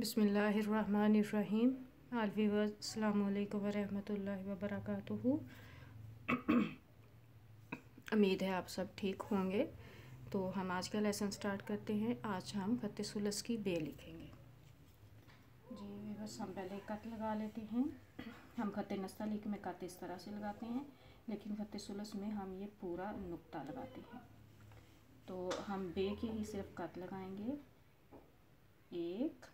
बिस्मिल्लाहिर्रहमानिर्रहीम। All viewers, अस्सलाम वालेकुम वरहमतुल्लाहि वबरकातुहू। उम्मीद है आप सब ठीक होंगे। तो हम आज का लेसन स्टार्ट करते हैं। आज हम खत्ते सुलस की बे लिखेंगे। जी बस हम पहले कत लगा लेते हैं। हम खत्ते नस्तलीक में कत इस तरह से लगाते हैं, लेकिन खत्ते सुलस में हम ये पूरा नुक्ता लगाते हैं। तो हम बे की ही सिर्फ कत लगाएंगे। 1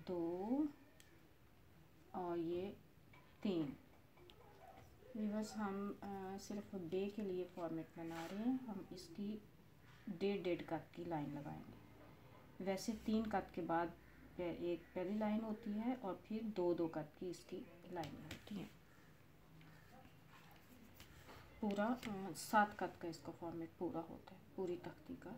2 और ये 3। बस हम सिर्फ बे के लिए फॉर्मेट बना रहे हैं। हम इसकी 1.5 कत की लाइन लगाएंगे। वैसे 3 कत के बाद एक पहली लाइन होती है और फिर 2 कत की इसकी लाइन होती है। पूरा 7 कत का इसका फॉर्मेट पूरा होता है, पूरी तख्ती का।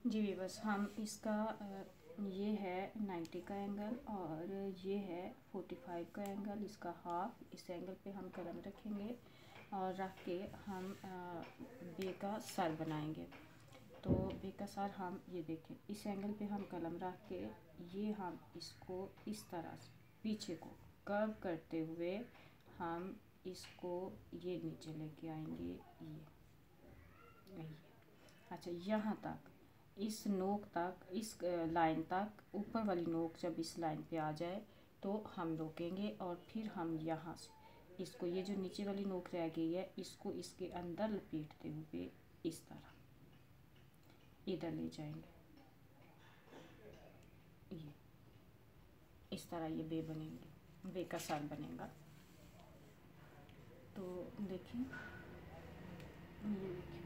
जी बस हम इसका ये है 90 का एंगल और ये है 45 का एंगल, इसका हाफ। इस एंगल पे हम कलम रखेंगे और रख के हम बे का सर बनाएंगे। तो बे का सर हम ये देखें, इस एंगल पे हम कलम रख के ये हम इसको इस तरह से पीछे को कर्व करते हुए हम इसको ये नीचे लेके आएंगे। ये अच्छा, यहाँ तक, इस नोक तक, इस लाइन तक, ऊपर वाली नोक जब इस लाइन पे आ जाए तो हम रोकेंगे और फिर हम यहाँ से इसको, ये जो नीचे वाली नोक रह गई है, इसको इसके अंदर लपेटते हुए इस तरह इधर ले जाएंगे। ये इस तरह ये बे बनेंगे, बे का सर बनेगा। तो देखिए, ये देखिए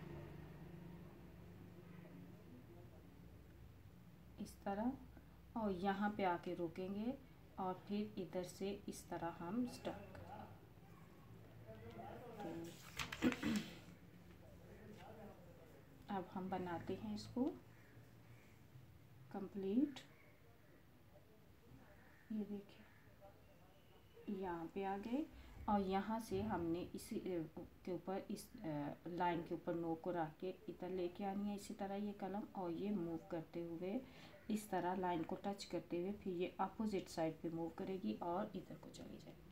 इस तरह, और यहाँ पे आके रोकेंगे और फिर इधर से इस तरह हम स्टार्ट करेंगे। तो अब हम बनाते हैं इसको कंप्लीट। ये देखिए, यहाँ पे आ गए और यहाँ से हमने इसी के ऊपर, इस लाइन के ऊपर नोक को रख के इधर लेके आनी है। इसी तरह ये कलम, और ये मूव करते हुए इस तरह लाइन को टच करते हुए फिर ये अपोजिट साइड पे मूव करेगी और इधर को चली जाएगी।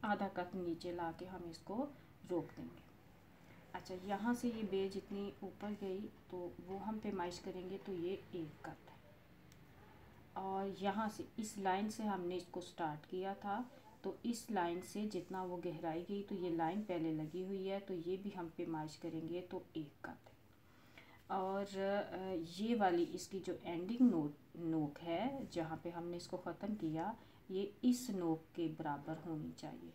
आधा कत नीचे ला के हम इसको रोक देंगे। अच्छा, यहाँ से ये बे जितनी ऊपर गई तो वो हम पैमाइश करेंगे, तो ये 1 कत है। और यहाँ से इस लाइन से हमने इसको स्टार्ट किया था, तो इस लाइन से जितना वो गहराई गई, तो ये लाइन पहले लगी हुई है, तो ये भी हम पैमाइश करेंगे तो 1 कत है। और ये वाली इसकी जो एंडिंग नोक है, जहाँ पे हमने इसको ख़त्म किया, ये इस नोक के बराबर होनी चाहिए।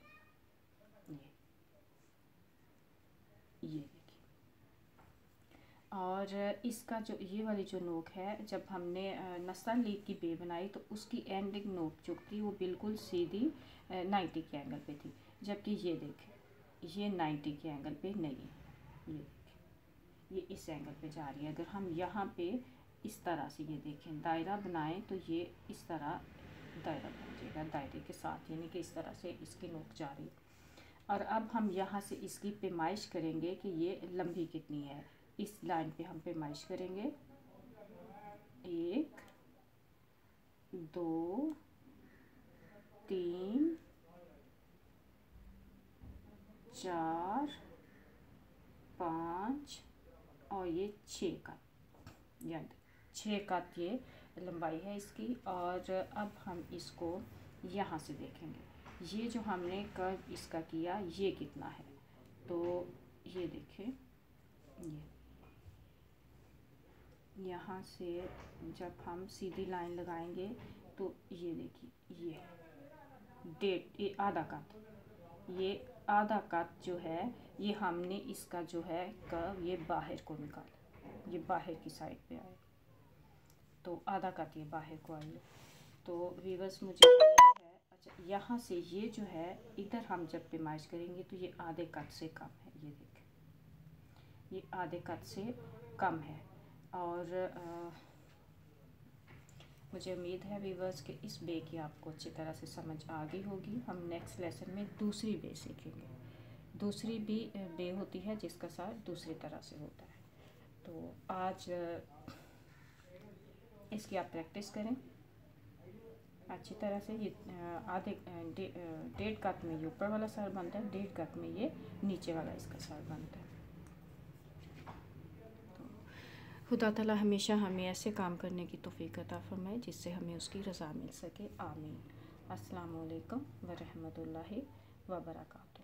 ये देखिए, और इसका जो ये वाली जो नोक है, जब हमने नस्तलीक की बे बनाई तो उसकी एंडिंग नोक जो थी वो बिल्कुल सीधी 90 के एंगल पे थी, जबकि ये देखें ये 90 के एंगल पे नहीं है। ये देखें, ये इस एंगल पे जा रही है। अगर हम यहाँ पे इस तरह से ये देखें दायरा बनाएं तो ये इस तरह दायरा बन जाएगा, दायरे के साथ, यानी कि इस तरह से इसकी नोक जा रही है। और अब हम यहाँ से इसकी पैमाइश करेंगे कि ये लंबी कितनी है। इस लाइन पे हम पैमाइश करेंगे 1 2 3 4 5 और ये 6 कत, यानी 6 कत ये लंबाई है इसकी। और अब हम इसको यहाँ से देखेंगे, ये जो हमने कर्व इसका किया ये कितना है। तो ये देखें, ये यहाँ से जब हम सीधी लाइन लगाएंगे तो ये देखिए, ये डेढ़, ये आधा कट, ये आधा कट जो है ये हमने इसका जो है कर्व ये बाहर को निकाला, ये बाहर की साइड पे आए, तो आधा कट ये बाहर को आई है। तो व्यूअर्स मुझे है, अच्छा यहाँ से ये जो है इधर हम जब पेमाइश करेंगे तो ये आधे कट से कम है, ये देखें, ये आधे कट से कम है। और मुझे उम्मीद है व्यूअर्स कि इस बे की आपको अच्छी तरह से समझ आ गई होगी। हम नेक्स्ट लेसन में दूसरी बे सीखेंगे। दूसरी भी बे होती है जिसका साथ दूसरी तरह से होता है। तो आज इसकी आप प्रैक्टिस करें अच्छी तरह से। ये आधे डेढ़ कट में ये ऊपर वाला सर बनता है, डेढ़ कट में ये नीचे वाला इसका सर बनता है। खुदा ताला हमेशा हमें ऐसे काम करने की तौफीक अता फरमाए जिससे हमें उसकी रज़ा मिल सके। आमीन। अस्सलामु अलैकुम व रहमतुल्लाहि व बरकातहू।